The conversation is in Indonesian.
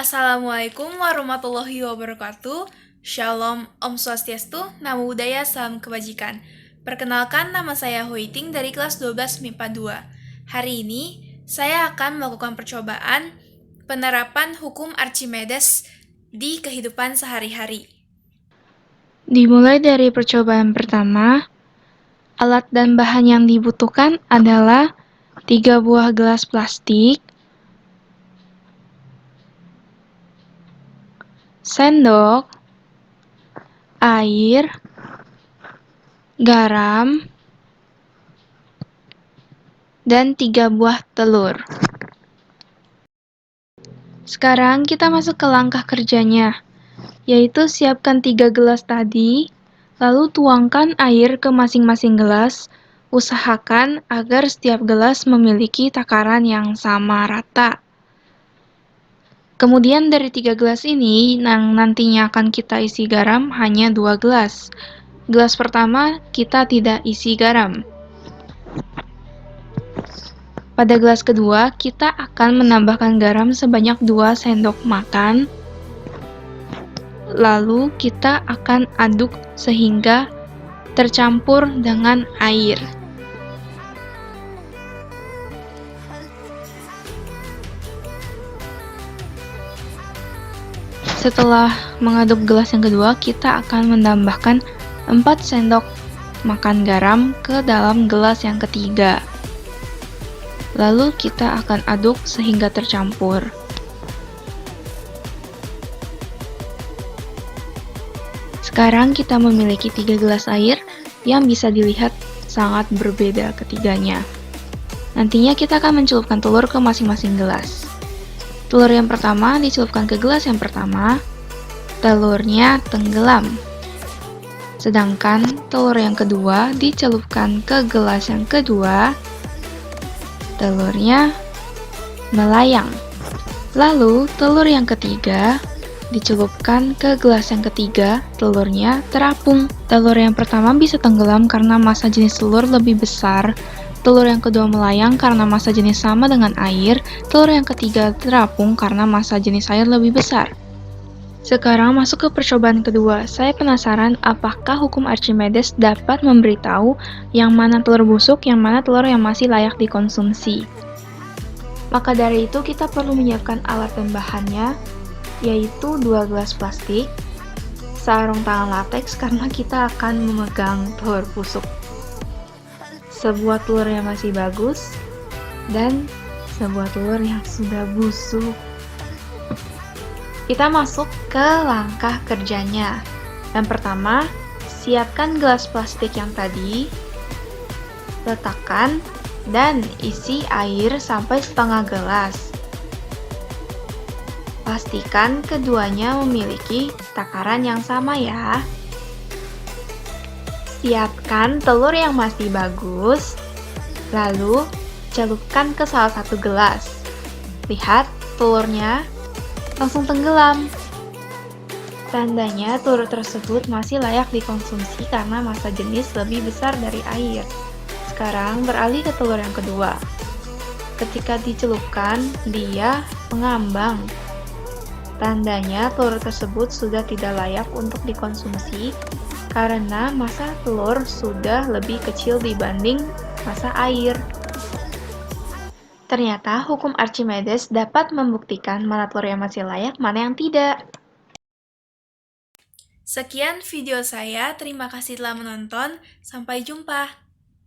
Assalamualaikum warahmatullahi wabarakatuh. Shalom, Om Swastiastu, Namo Buddhaya, Salam Kebajikan. Perkenalkan, nama saya Huiting dari kelas 12 MIPA 2. Hari ini, saya akan melakukan percobaan penerapan hukum Archimedes di kehidupan sehari-hari. Dimulai dari percobaan pertama, alat dan bahan yang dibutuhkan adalah 3 buah gelas plastik, sendok, air, garam, dan 3 buah telur. Sekarang kita masuk ke langkah kerjanya, yaitu siapkan 3 gelas tadi, lalu tuangkan air ke masing-masing gelas. Usahakan agar setiap gelas memiliki takaran yang sama rata. Kemudian dari 3 gelas ini, yang nantinya akan kita isi garam hanya 2 gelas. Gelas pertama kita tidak isi garam. Pada gelas kedua, kita akan menambahkan garam sebanyak 2 sendok makan. Lalu kita akan aduk sehingga tercampur dengan air. Setelah mengaduk gelas yang kedua, kita akan menambahkan 4 sendok makan garam ke dalam gelas yang ketiga. Lalu kita akan aduk sehingga tercampur. Sekarang kita memiliki 3 gelas air yang bisa dilihat sangat berbeda ketiganya. Nantinya kita akan mencelupkan telur ke masing-masing gelas. Telur yang pertama dicelupkan ke gelas yang pertama, telurnya tenggelam. Sedangkan telur yang kedua dicelupkan ke gelas yang kedua, telurnya melayang. Lalu telur yang ketiga dicelupkan ke gelas yang ketiga, telurnya terapung. Telur yang pertama bisa tenggelam karena massa jenis telur lebih besar. Telur yang kedua melayang karena massa jenis sama dengan air. Telur yang ketiga terapung karena massa jenis air lebih besar. Sekarang masuk ke percobaan kedua. Saya penasaran apakah hukum Archimedes dapat memberitahu yang mana telur busuk, yang mana telur yang masih layak dikonsumsi. Maka dari itu kita perlu menyiapkan alat dan bahannya, yaitu 2 gelas plastik, sarung tangan latex karena kita akan memegang telur busuk, sebuah telur yang masih bagus, dan sebuah telur yang sudah busuk. Kita masuk ke langkah kerjanya. Yang pertama, siapkan gelas plastik yang tadi, letakkan, dan isi air sampai setengah gelas. Pastikan keduanya memiliki takaran yang sama ya. Siapkan telur yang masih bagus, lalu celupkan ke salah satu gelas. Lihat, telurnya langsung tenggelam. Tandanya telur tersebut masih layak dikonsumsi karena massa jenis lebih besar dari air. Sekarang beralih ke telur yang kedua. Ketika dicelupkan, dia mengambang. Tandanya telur tersebut sudah tidak layak untuk dikonsumsi karena massa telur sudah lebih kecil dibanding massa air. Ternyata hukum Archimedes dapat membuktikan mana telur yang masih layak, mana yang tidak. Sekian video saya, terima kasih telah menonton, sampai jumpa.